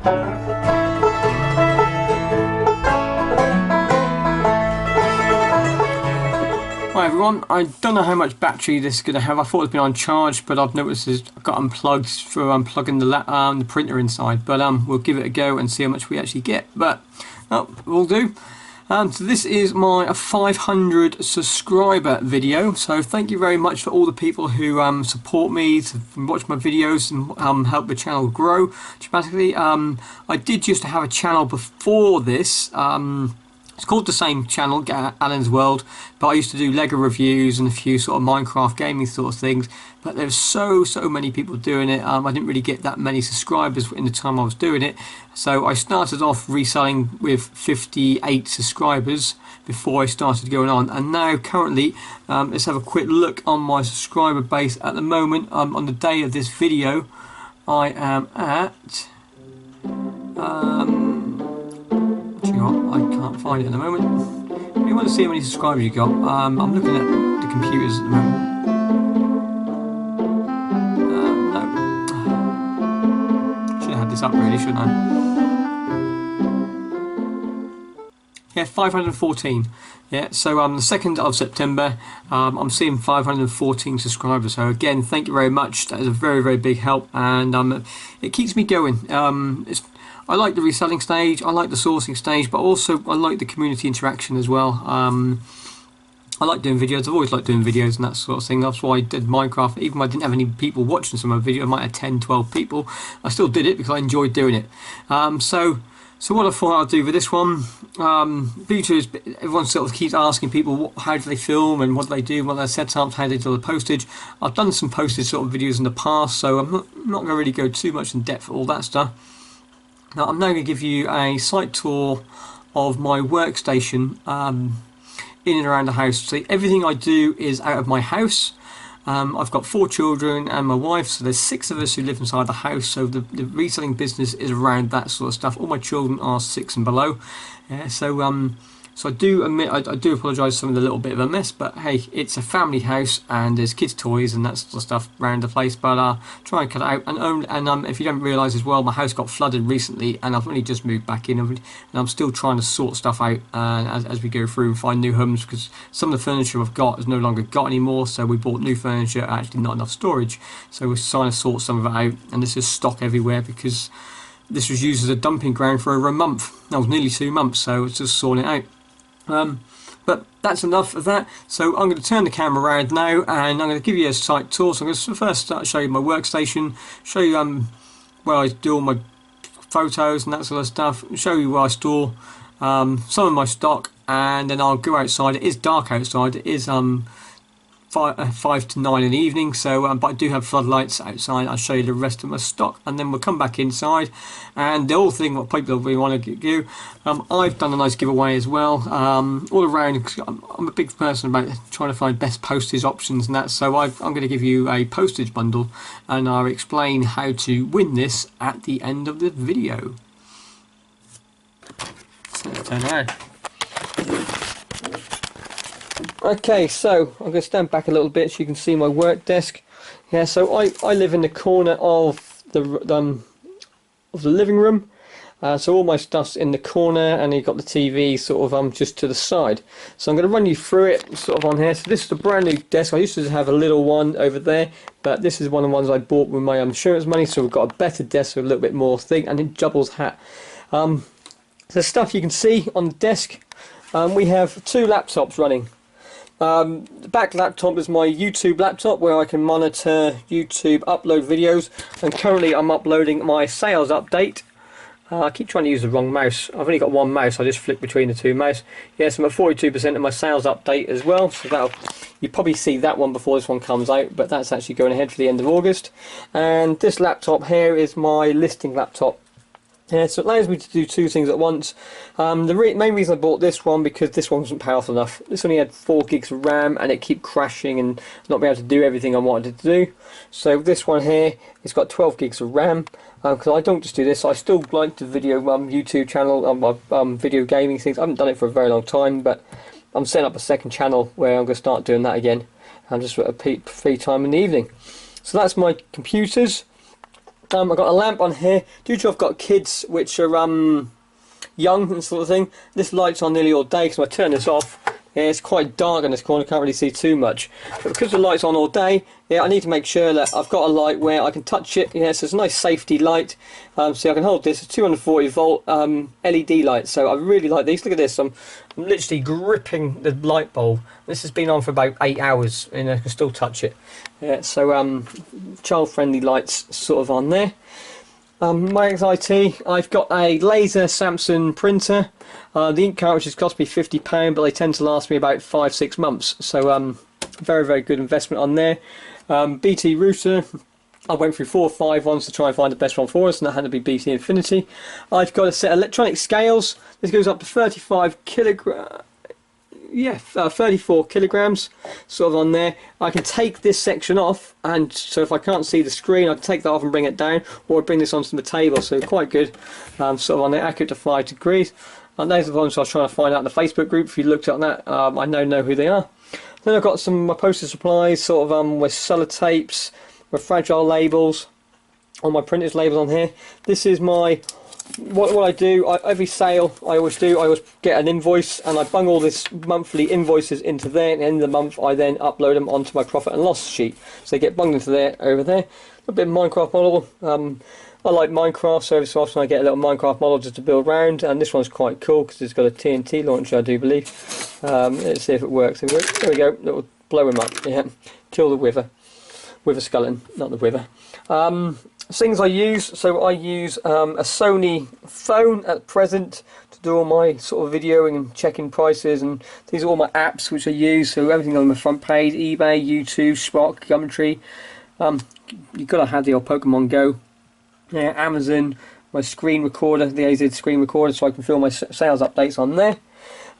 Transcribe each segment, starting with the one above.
Hi everyone, I don't know how much battery this is going to have. I thought it's been on charge, but I've noticed I've got unplugged for unplugging the printer inside. But we'll give it a go and see how much we actually get. But we'll do. So this is my 500 subscriber video. So thank you very much for all the people who support me, to watch my videos and help the channel grow dramatically. I did used to have a channel before this. It's called the same channel, Alan's World, but I used to do Lego reviews and a few sort of Minecraft gaming sort of things. But there's so many people doing it. I didn't really get that many subscribers in the time I was doing it. So I started off reselling with 58 subscribers before I started going on. And now currently, let's have a quick look on my subscriber base at the moment. On the day of this video, I am at... I can't find it at the moment. If you want to see how many subscribers you got, I'm looking at the computers at the moment. No. Should have had this up really, shouldn't I? Yeah, 514. Yeah, so the 2nd of September, I'm seeing 514 subscribers. So again, thank you very much. That is a very big help, and it keeps me going. I like the reselling stage, I like the sourcing stage, but also I like the community interaction as well. I like doing videos. I've always liked doing videos and that sort of thing. That's why I did Minecraft. Even though I didn't have any people watching some of my videos, I might have 10, 12 people. I still did it because I enjoyed doing it. So what I thought I'd do with this one, beauty is everyone sort of keeps asking people how do they film and what do they do, what are their setups, how they do the postage. I've done some postage sort of videos in the past, so I'm not going to really go too much in depth for all that stuff. Now I'm now going to give you a site tour of my workstation in and around the house. So everything I do is out of my house. I've got 4 children and my wife, so there's 6 of us who live inside the house. So the reselling business is around that sort of stuff. All my children are 6 and below. So I do admit, I do apologise for some of the little bit of a mess, but hey, it's a family house and there's kids' toys and that sort of stuff around the place, but try and cut it out. And if you don't realise as well, my house got flooded recently and I've only just moved back in, and I'm still trying to sort stuff out as we go through and find new homes, because some of the furniture I've got is no longer got anymore, so we bought new furniture, actually not enough storage, so we're trying to sort some of it out, and there's just stock everywhere because this was used as a dumping ground for over a month. That was nearly 2 months, so it's just sorting it out. But that's enough of that. So I'm going to turn the camera around now and I'm going to give you a site tour. So I'm going to first start show you my workstation, show you where I do all my photos and that sort of stuff, show you where I store some of my stock, and then I'll go outside. It is dark outside. It is 5 to 9 in the evening, so but I do have floodlights outside. I'll show you the rest of my stock, and then we'll come back inside. And the whole thing, what people really want to do, I've done a nice giveaway as well, all around. I'm a big person about trying to find best postage options and that, so I'm going to give you a postage bundle, and I'll explain how to win this at the end of the video. So let's turn around. Okay, so I'm going to stand back a little bit so you can see my work desk. Yeah, so I live in the corner of the living room. So all my stuff's in the corner, and you've got the TV sort of just to the side. So I'm going to run you through it sort of on here. So this is a brand new desk. I used to have a little one over there, but this is one of the ones I bought with my insurance money. So we've got a better desk with a little bit more thick, and it doubles hat. The stuff you can see on the desk, we have 2 laptops running. The back laptop is my YouTube laptop where I can monitor YouTube, upload videos, and currently I'm uploading my sales update. I keep trying to use the wrong mouse. I've only got one mouse, I just flick between the 2 mice. Yes, I'm at 42% of my sales update as well, so you probably see that one before this one comes out, but that's actually going ahead for the end of August. And this laptop here is my listing laptop. Yeah, so it allows me to do 2 things at once. The main reason I bought this one, because this one wasn't powerful enough. This only had 4 gigs of RAM and it kept crashing and not being able to do everything I wanted to do. So this one here, it's got 12 gigs of RAM. Because I don't just do this, I still like the video YouTube channel, video gaming things. I haven't done it for a very long time, but I'm setting up a second channel where I'm going to start doing that again. I'm just at a free time in the evening. So that's my computers. I've got a lamp on here. Due to I've got kids which are young and sort of thing, this light's on nearly all day, so I turn this off. Yeah, it's quite dark in this corner, can't really see too much. But because the light's on all day, yeah, I need to make sure that I've got a light where I can touch it. Yeah, so it's a nice safety light. So I can hold this. It's a 240 volt LED light. So I really like these. Look at this. I'm literally gripping the light bulb. This has been on for about 8 hours and I can still touch it. Yeah, so child-friendly lights sort of on there. My anxiety, I've got a laser Samsung printer. The ink cartridges cost me £50, but they tend to last me about 5-6 months. So very, very good investment on there. BT router, I went through 4 or 5 ones to try and find the best one for us, and that had to be BT Infinity. I've got a set of electronic scales. This goes up to 35 kilograms. Yeah, 34 kilograms sort of on there. I can take this section off, and so if I can't see the screen, I can take that off and bring it down, or bring this onto the table, so quite good. Sort of on there, accurate to 5 degrees. And those are the ones I was trying to find out in the Facebook group. If you looked at that, I know who they are. Then I've got some of my postage supplies, sort of with sellotapes, with fragile labels, on my printer's labels on here. This is my what I do. Every sale I always get an invoice, and I bung all this monthly invoices into there. At the end of the month, I then upload them onto my profit and loss sheet, so they get bunged into there over there. A bit of Minecraft model. I like Minecraft, so every so often I get a little Minecraft model just to build around, and this one's quite cool because it's got a TNT launcher, I do believe. Let's see if it works. There we go. It'll blow him up. Yeah, kill the wither skeleton, not the wither. Things I use, so I use a Sony phone at present to do all my sort of videoing and checking prices, and these are all my apps which I use, so everything on the front page, eBay, YouTube, Spock, Gumtree. You've got to have the old Pokemon Go. Yeah, Amazon, my screen recorder, the AZ screen recorder, so I can film my sales updates on there.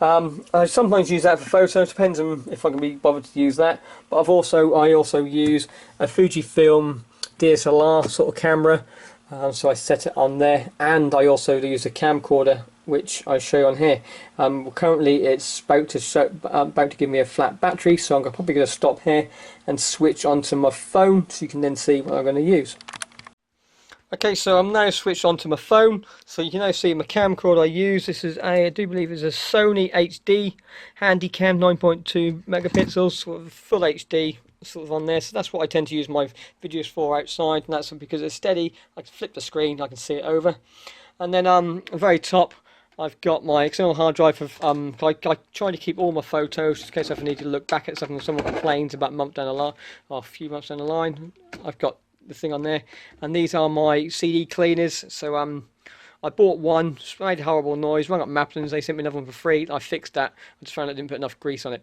I sometimes use that for photos, depends on if I can be bothered to use that. But I also use a Fujifilm DSLR sort of camera, so I set it on there, and I also use a camcorder which I show on here. Currently it's about to give me a flat battery, so I'm probably going to stop here and switch onto my phone so you can then see what I'm going to use. Okay, so I'm now switched onto my phone, so you can now see my camcorder I use. This is I do believe is a Sony HD Handycam 9.2 megapixels, sort of full HD sort of on there. So that's what I tend to use my videos for outside, and that's because it's steady. I can flip the screen, I can see it over. And then at the very top, I've got my external hard drive of I try to keep all my photos just in case I need to look back at something if someone complains about a month down the line or a few months down the line. I've got the thing on there, and these are my CD cleaners. So I bought one, made a horrible noise, rang up Maplins, they sent me another one for free. I fixed that. I just found I didn't put enough grease on it.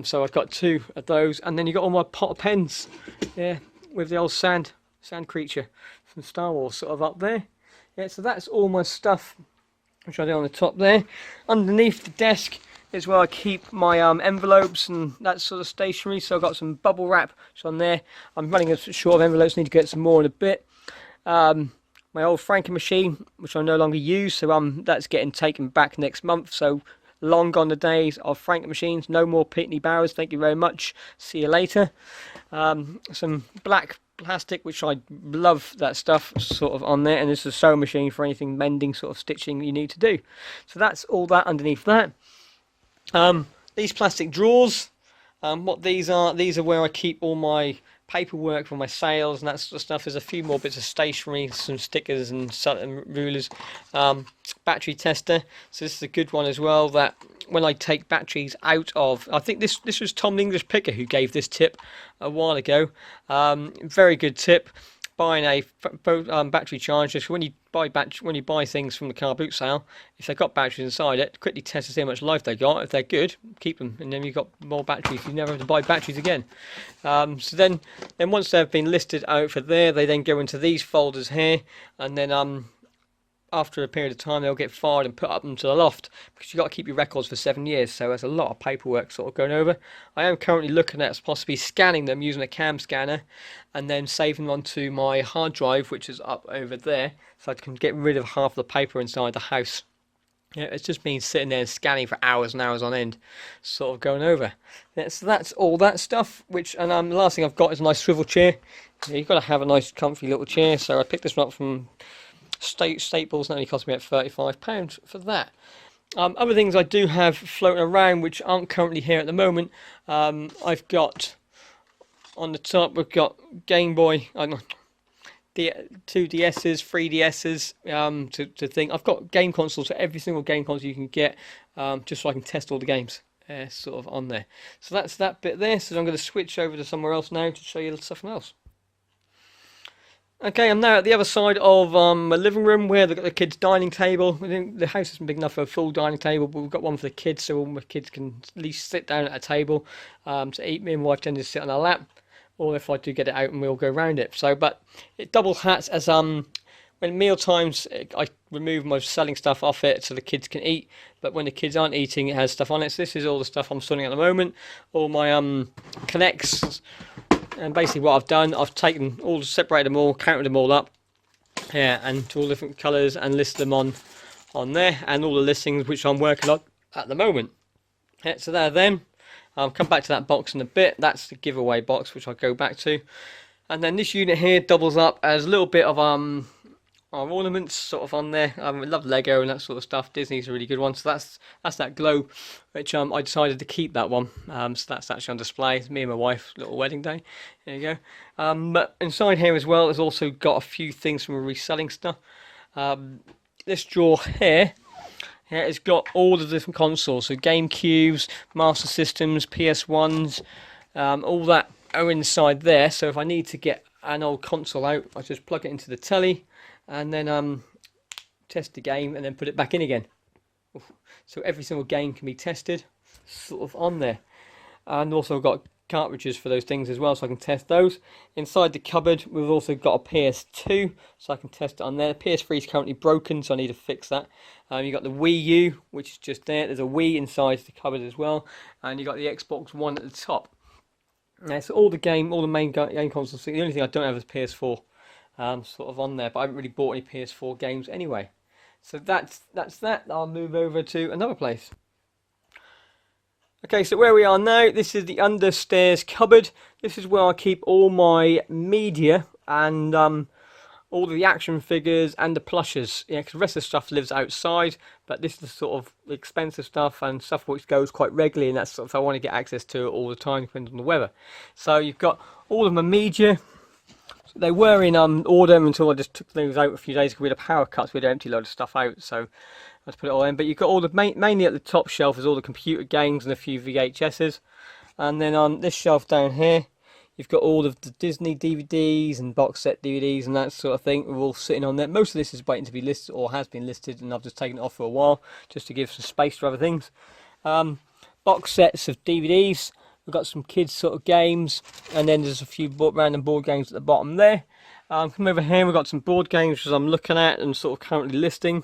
So I've got 2 of those, and then you got all my pot of pens, yeah, with the old sand creature from Star Wars sort of up there. Yeah, so that's all my stuff which I do on the top there. Underneath the desk is where I keep my envelopes and that sort of stationery. So I've got some bubble wrap on there. I'm running a short of envelopes, need to get some more in a bit. My old franking machine, which I no longer use, so that's getting taken back next month. So long gone the days of franking machines. No more Pitney Bowers, thank you very much. See you later. Some black plastic, which I love that stuff sort of on there, and this is a sewing machine for anything mending sort of stitching you need to do. So that's all that underneath that. These plastic drawers, what these are where I keep all my paperwork for my sales and that sort of stuff. There's a few more bits of stationery, some stickers and rulers. Battery tester, so this is a good one as well, that when I take batteries out of, I think this was Tom the English Picker who gave this tip a while ago. Very good tip. Buying a battery charger. So when you buy things from the car boot sale, if they've got batteries inside it, quickly test to see how much life they got. If they're good, keep them, and then you've got more batteries. You never have to buy batteries again. So then once they've been listed out for there, they then go into these folders here, and then after a period of time they'll get fired and put up into the loft, because you've got to keep your records for 7 years, so there's a lot of paperwork sort of going over. I am currently looking at possibly scanning them using a cam scanner and then saving them onto my hard drive, which is up over there, so I can get rid of half the paper inside the house. Yeah, it's just been sitting there scanning for hours and hours on end, sort of going over. Yeah, so that's all that stuff. Which and the last thing I've got is a nice swivel chair. Yeah, you've got to have a nice, comfy little chair. So I picked this one up from Staples, and it only cost me about £35 for that. Other things I do have floating around, which aren't currently here at the moment. I've got on the top, we've got Game Boy. Two DS's, 3DS's to think. I've got game consoles for every single game console you can get, just so I can test all the games sort of on there. So that's that bit there. So I'm going to switch over to somewhere else now to show you something else. Okay, I'm now at the other side of my living room where they've got the kids' dining table. The house isn't big enough for a full dining table, but we've got one for the kids, so all my kids can at least sit down at a table to eat. Me and my wife tend to sit on our lap, or if I do get it out and we'll go around it. So, but it double hats as when meal times I remove my selling stuff off it so the kids can eat, but when the kids aren't eating, it has stuff on it. So this is all the stuff I'm selling at the moment, all my connects. And basically what I've done, I've taken all, separated them all, counted them all up, yeah, and to all different colours, and listed them on there, and all the listings which I'm working on at the moment. Yeah, so there then. I'll come back to that box in a bit. That's the giveaway box, which I'll go back to. And then this unit here doubles up as a little bit of our ornaments sort of on there. I love Lego and that sort of stuff. Disney's a really good one. So that's that globe, which I decided to keep that one. So that's actually on display. It's me and my wife, little wedding day. There you go. But inside here as well, there's also got a few things from reselling stuff. This drawer here. Yeah, it's got all the different consoles, so GameCubes, Master Systems, PS1s, all that are inside there. So if I need to get an old console out, I just plug it into the telly and then test the game and then put it back in again. So every single game can be tested sort of on there. And also got cartridges for those things as well, so I can test those. Inside the cupboard we've also got a PS2, so I can test it on there. The PS3 is currently broken, so I need to fix that. You got the Wii U, which is just there. There's a Wii inside the cupboard as well, and you got the Xbox One at the top. So all the main game consoles. The only thing I don't have is PS4 sort of on there, but I haven't really bought any PS4 games anyway. So that's that. I'll move over to another place. Okay, so where we are now, this is the understairs cupboard. This is where I keep all my media and all the action figures and the plushes. Yeah, because the rest of the stuff lives outside, but this is the sort of expensive stuff and stuff which goes quite regularly, and that's sort of I want to get access to it all the time, depending on the weather. So you've got all of my media. They were in order until I just took things out a few days ago. We had a power cuts, we had to empty a load of stuff out, so let's put it all in. But you've got all the mainly at the top shelf is all the computer games and a few VHSs, and then on this shelf down here you've got all of the Disney DVDs and box set DVDs and that sort of thing. We're all sitting on there. Most of this is waiting to be listed or has been listed, and I've just taken it off for a while just to give some space for other things. Box sets of DVDs. We've got some kids sort of games, and then there's a few random board games at the bottom there. Come over here, we've got some board games which I'm looking at and sort of currently listing,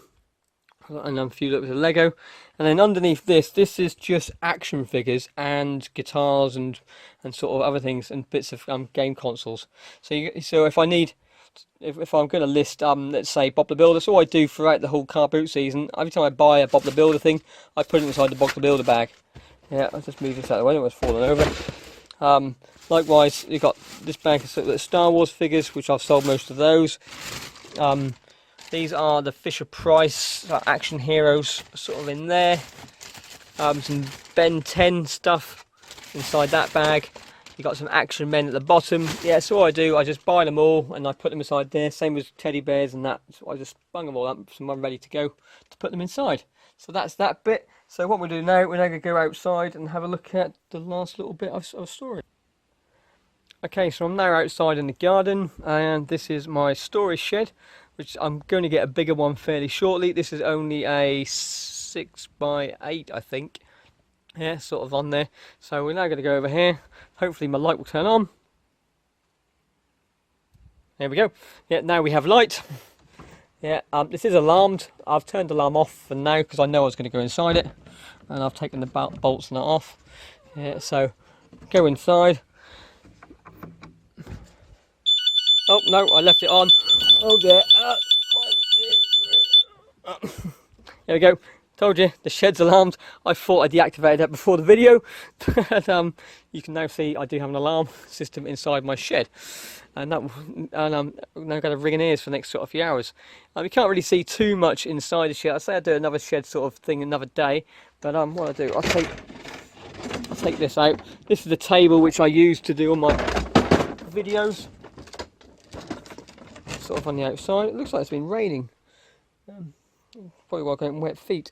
and a few bits of Lego. And then underneath this is just action figures and guitars and sort of other things and bits of game consoles. So if I need, if I'm going to list, let's say Bob the Builder, that's all I do throughout the whole car boot season. Every time I buy a Bob the Builder thing, I put it inside the Bob the Builder bag. Yeah, I'll just move this out of the way, I don't want it falling over. Likewise, you've got this bag of Star Wars figures, which I've sold most of those. These are the Fisher-Price action heroes sort of in there. Some Ben 10 stuff inside that bag. You've got some Action Men at the bottom. Yeah, so what I do, I just buy them all and I put them inside there. Same as teddy bears and that. So I just bung them all up, so I'm ready to go to put them inside. So that's that bit. So what we'll do now, we're now going to go outside and have a look at the last little bit of storage. Okay, so I'm now outside in the garden, and this is my storage shed, which I'm going to get a bigger one fairly shortly. This is only a 6x8, I think. Yeah, sort of on there. So we're now going to go over here. Hopefully my light will turn on. There we go. Yeah, now we have light. Yeah, this is alarmed. I've turned the alarm off for now because I know I was going to go inside it, and I've taken the bolts and that off. Yeah, so go inside. Oh no, I left it on. Oh dear. There we go. Told you, the shed's alarmed. I thought I deactivated that before the video. And you can now see I do have an alarm system inside my shed. And I'm now going to ring in ears for the next sort of few hours. You can't really see too much inside the shed. I'd say I'd do another shed sort of thing another day. But what I do, I'll take this out. This is the table which I use to do all my videos. Sort of on the outside. It looks like it's been raining. Probably while going wet feet.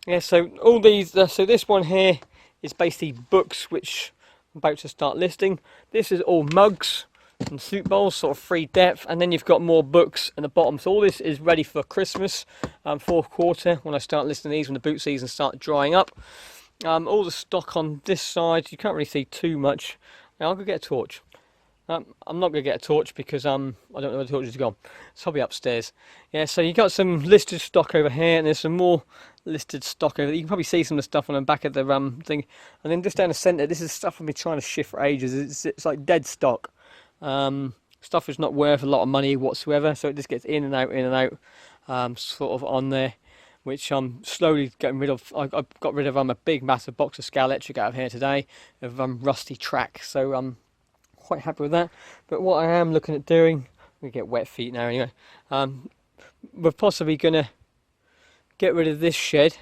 Yeah, so all these, so this one here is basically books which I'm about to start listing. This is all mugs and soup bowls, sort of free depth, and then you've got more books at the bottom. So all this is ready for Christmas, fourth quarter, when I start listing these, when the boot season starts drying up. All the stock on this side, you can't really see too much. Now I'll go get a torch. I'm not going to get a torch because I don't know where the torch is gone. It's probably upstairs. Yeah, so you got some listed stock over here, and there's some more listed stock over there. You can probably see some of the stuff on the back of the thing. And then just down the centre, this is stuff I've been trying to shift for ages. It's like dead stock. Stuff is not worth a lot of money whatsoever, so it just gets in and out, sort of on there, which I'm slowly getting rid of. I got rid of a big massive box of Scalextric out of here today, of rusty track, so quite happy with that. But what I am looking at doing, we get wet feet now anyway, we're possibly going to get rid of this shed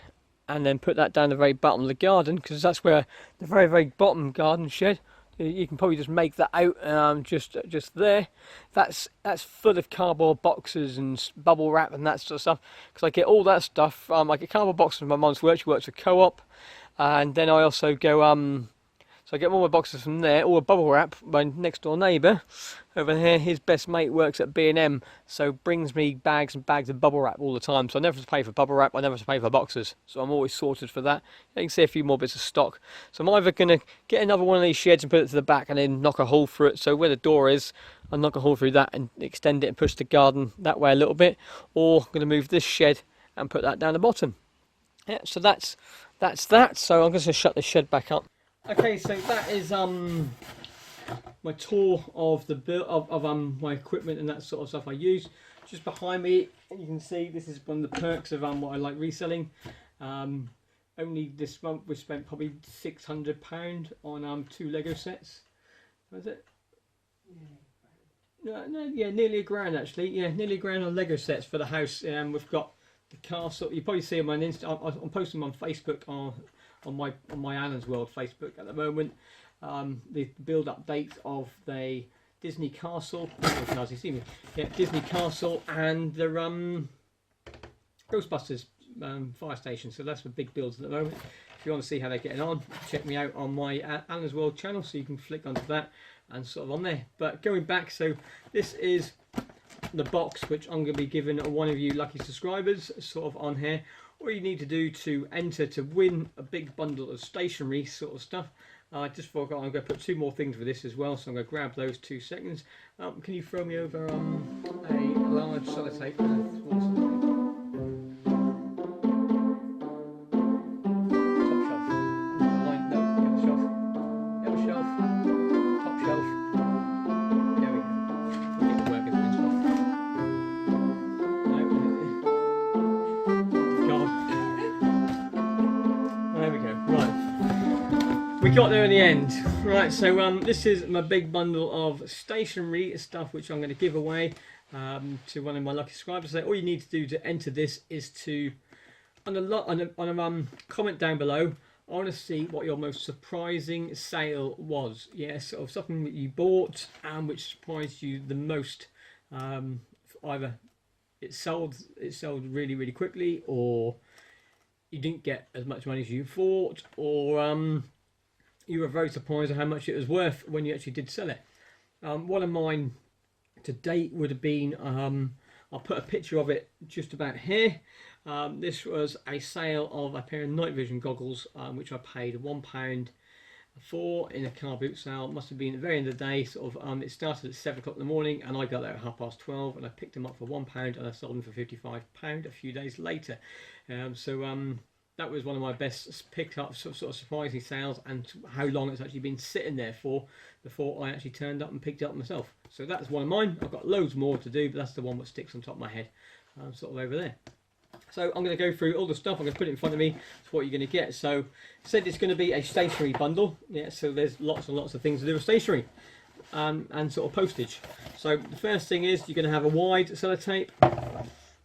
and then put that down the very bottom of the garden, because that's where the very bottom garden shed, you can probably just make that out, just there. That's full of cardboard boxes and bubble wrap and that sort of stuff, because I get all that stuff. I get cardboard boxes from my mum's work. She works for Co-op, and then I also go so I get all my boxes from there, all the bubble wrap. My next door neighbour over here, his best mate works at B&M, so brings me bags and bags of bubble wrap all the time. So I never have to pay for bubble wrap, I never have to pay for boxes. So I'm always sorted for that. You can see a few more bits of stock. So I'm either going to get another one of these sheds and put it to the back and then knock a hole through it. So where the door is, I'll knock a hole through that and extend it and push the garden that way a little bit. Or I'm going to move this shed and put that down the bottom. Yeah, so that's that. So I'm going to shut the shed back up. Okay, so that is my tour of the build of my equipment and that sort of stuff I use. Just behind me, you can see this is one of the perks of what I like reselling. Only this month we spent probably £600 on 2 Lego sets. Was it? No, yeah, nearly £1,000 actually. Yeah, nearly £1,000 on Lego sets for the house. We've got the castle. You probably see them on Insta. I'm posting them on Facebook on my Alan's World Facebook at the moment. The build update of the Disney Castle. Disney Castle and the Ghostbusters fire station. So that's the big builds at the moment. If you want to see how they're getting on, check me out on my Alan's World channel, so you can flick onto that and sort of on there. But going back, so this is the box which I'm going to be giving one of you lucky subscribers, sort of on here. All you need to do to enter to win a big bundle of stationery sort of stuff. I just forgot, I'm going to put 2 more things with this as well, so I'm going to grab those 2 seconds. Can you throw me over a large sellotape? We got there in the end. Right, so this is my big bundle of stationery stuff which I'm going to give away to one of my lucky subscribers. So all you need to do to enter this is to on a comment down below. I want to see what your most surprising sale was. Yes, of something that you bought and which surprised you the most. Either it sold really quickly, or you didn't get as much money as you thought, or you were very surprised at how much it was worth when you actually did sell it. One of mine to date would have been, I'll put a picture of it just about here. This was a sale of a pair of night vision goggles, which I paid £1 for in a car boot sale. It must have been at the very end of the day. Sort of, it started at 7 o'clock in the morning, and I got there at 12:30, and I picked them up for £1, and I sold them for £55 a few days later. That was one of my best picked up sort of surprising sales, and how long it's actually been sitting there for before I actually turned up and picked it up myself. So that's one of mine. I've got loads more to do, but that's the one that sticks on top of my head, sort of over there. So I'm going to go through all the stuff. I'm going to put it in front of me. It's what you're going to get. So I said it's going to be a stationery bundle. Yeah, so there's lots and lots of things to do with stationery and sort of postage. So the first thing is you're going to have a wide sellotape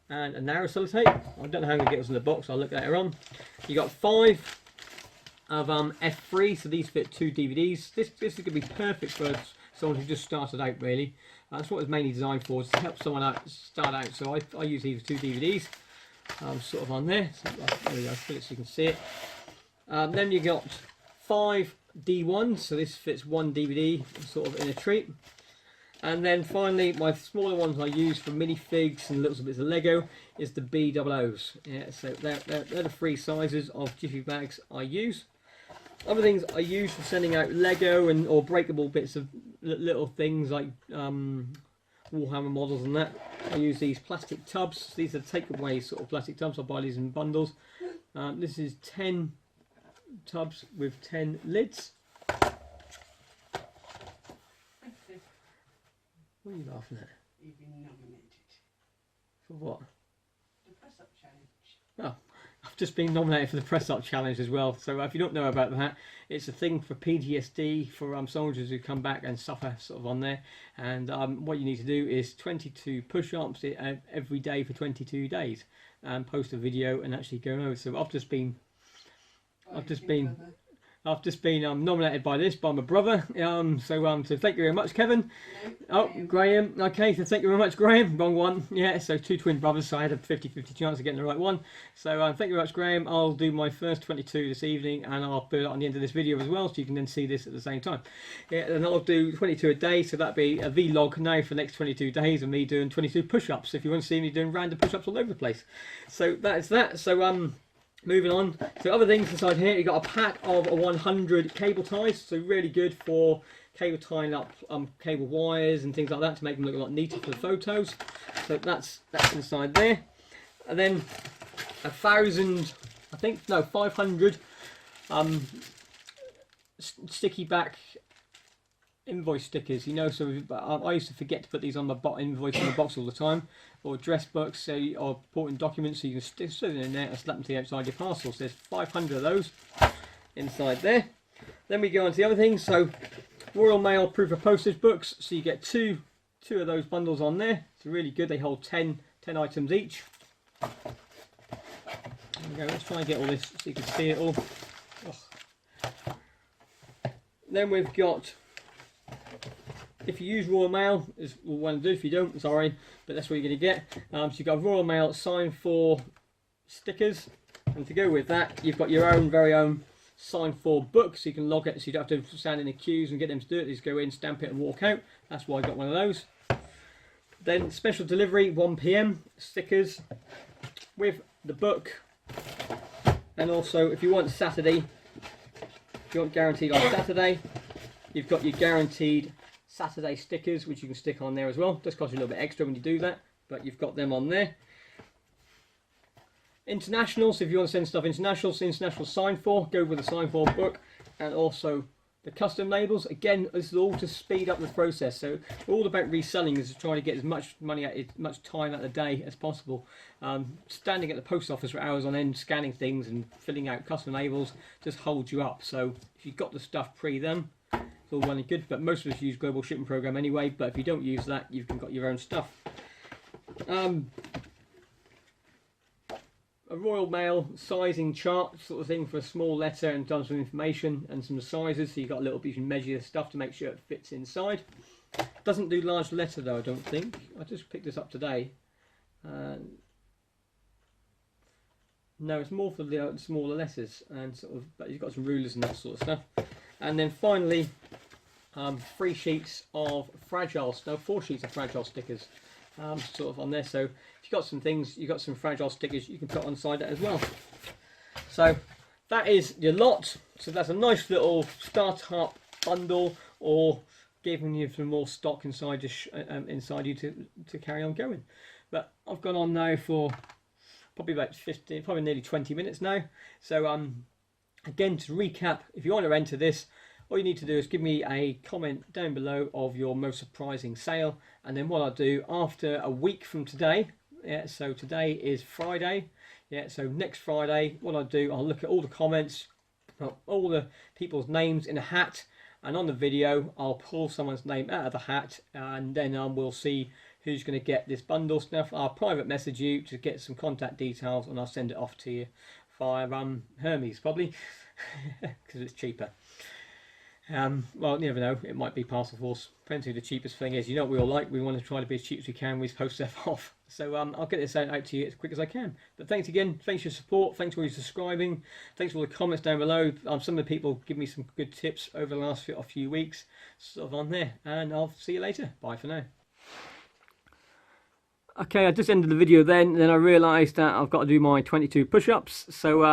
and a narrow sellotape. I don't know how I'm going to get this in the box. I'll look later on. You got 5 of F3, so these fit 2 DVDs. This is going to be perfect for someone who just started out, really. That's what it's mainly designed for, is to help someone out start out. So I use these 2 DVDs. Sort of on there, so there we go, put it so you can see it. Then you got 5 D1s, so this fits 1 DVD sort of in a treat. And then finally, my smaller ones I use for minifigs and little bits of Lego is the B00s. Yeah, so they're the 3 sizes of jiffy bags I use. Other things I use for sending out Lego and or breakable bits of little things like Warhammer models and that. I use these plastic tubs. These are takeaway sort of plastic tubs. I buy these in bundles. This is 10 tubs with 10 lids. What are you laughing at? You've been nominated. For what? The press up challenge. Oh, I've just been nominated for the press up challenge as well. So if you don't know about that, it's a thing for PTSD for soldiers who come back and suffer sort of on there. And what you need to do is 22 push-ups every day for 22 days, and post a video and actually go over. So I've just been nominated by my brother. So thank you very much, Kevin. No, Graham. Okay, so thank you very much, Graham. Wrong one. Yeah, so 2 twin brothers, so I had a 50-50 chance of getting the right one. So thank you very much, Graham. I'll do my first 22 this evening, and I'll put it on the end of this video as well, so you can then see this at the same time. Yeah, and I'll do 22 a day, so that'll be a vlog now for the next 22 days of me doing 22 push-ups. If you want to see me doing random push-ups all over the place. So that's that. So moving on, so other things inside here, you got a pack of 100 cable ties, so really good for cable tying up cable wires and things like that to make them look a lot neater for the photos. So that's inside there. And then 500 sticky back invoice stickers, you know. So I used to forget to put these on my invoice in the box all the time, or address books, or important documents, so you can stick them in there and slap them to the outside your parcels. There's 500 of those inside there. Then we go on to the other things. So Royal Mail proof of postage books, so you get two of those bundles on there. It's really good. They hold 10 items each. There we go. Let's try and get all this so you can see it all. Oh. Then we've got, if you use Royal Mail, is what we want to do. If you don't, sorry, but that's what you're going to get. So you've got Royal Mail sign for stickers, and to go with that, you've got your own very own sign for book, so you can log it, so you don't have to stand in the queues and get them to do it. You just go in, stamp it, and walk out. That's why I got one of those. Then special delivery, 1 PM stickers with the book, and also if you want Saturday, if you want guaranteed on Saturday, you've got your guaranteed Saturday stickers, which you can stick on there as well. Does cost you a little bit extra when you do that, but you've got them on there. International, so if you want to send stuff international, so international sign for, go with the sign for book, and also the custom labels. Again, this is all to speed up the process. So all about reselling is to try to get as much money out, as much time out of the day as possible. Standing at the post office for hours on end, scanning things and filling out custom labels just holds you up. So if you've got the stuff pre-them, it's all well and good. But most of us use Global Shipping Program anyway. But if you don't use that, you've got your own stuff. A Royal Mail sizing chart sort of thing for a small letter, and done some information and some sizes, so you've got a little bit, you can measure your stuff to make sure it fits inside. Doesn't do large letter though, I don't think. I just picked this up today. No, it's more for the smaller letters, and sort of, but you've got some rulers and that sort of stuff. And then finally, 3 sheets of fragile, no, 4 sheets of fragile stickers. Sort of on there, so if you've got some things, you've got some fragile stickers you can put on side that as well. So that is your lot. So that's a nice little start-up bundle, or giving you some more stock inside you to carry on going. But I've gone on now for probably about 15, probably nearly 20 minutes now. So again, to recap, if you want to enter this, all you need to do is give me a comment down below of your most surprising sale, and then what I'll do after a week from today, Yeah, so today is Friday. Yeah, so next Friday, what I'll do, I'll look at all the comments, all the people's names in a hat, and on the video, I'll pull someone's name out of the hat, and then we'll see who's going to get this bundle stuff. I'll private message you to get some contact details, and I'll send it off to you via Hermes, probably, because it's cheaper. Well, you never know, it might be Parcel Force. Depends who the cheapest thing is. You know what we all like, we want to try to be as cheap as we can. We post stuff off. So I'll get this out to you as quick as I can. But thanks again, thanks for your support, thanks for all your subscribing, thanks for all the comments down below. Some of the people give me some good tips over the last few weeks, sort of on there. And I'll see you later. Bye for now. Okay, I just ended the video then I realised that I've got to do my 22 push-ups. So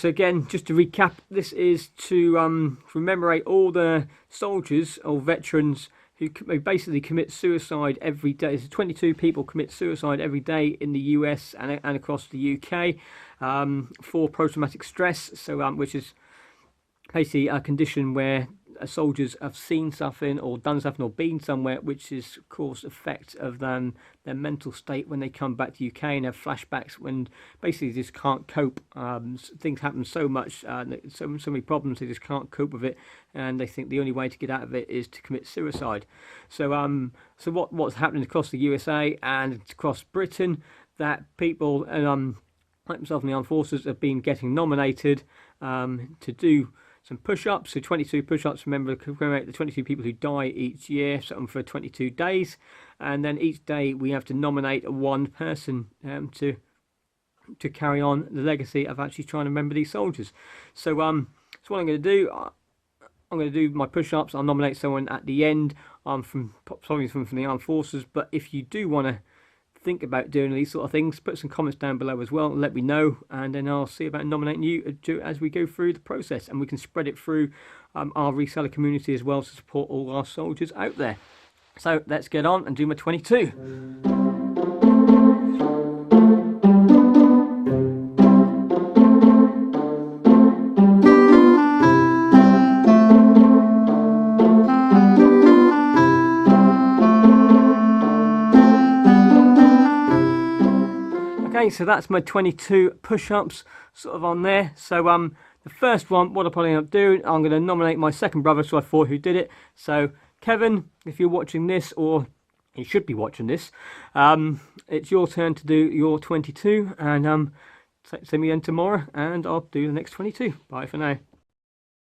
again, just to recap, this is to commemorate all the soldiers or veterans who basically commit suicide every day. So 22 people commit suicide every day in the US and across the UK for post-traumatic stress. So which is basically a condition where soldiers have seen something or done something or been somewhere which is of course effect of their mental state when they come back to UK and have flashbacks when basically they just can't cope. Things happen so much, so many problems, they just can't cope with it, and they think the only way to get out of it is to commit suicide. So what's happening across the USA and across Britain, that people like myself and the armed forces have been getting nominated to do some push-ups, so 22 push-ups. Remember, commemorate the 22 people who die each year, something for 22 days, and then each day we have to nominate one person to carry on the legacy of actually trying to remember these soldiers. So what I'm going to do, I'm going to do my push-ups. I'll nominate someone at the end. Probably from the armed forces, but if you do want to think about doing these sort of things, put some comments down below as well and let me know, and then I'll see about nominating you as we go through the process, and we can spread it through our reseller community as well to support all our soldiers out there. So let's get on and do my 22. Okay, so that's my 22 push-ups sort of on there. So the first one, what I'll probably end up doing, I'm going to nominate my second brother, so I thought who did it. So Kevin, if you're watching this, or you should be watching this, it's your turn to do your 22, and send me in tomorrow and I'll do the next 22. Bye for now.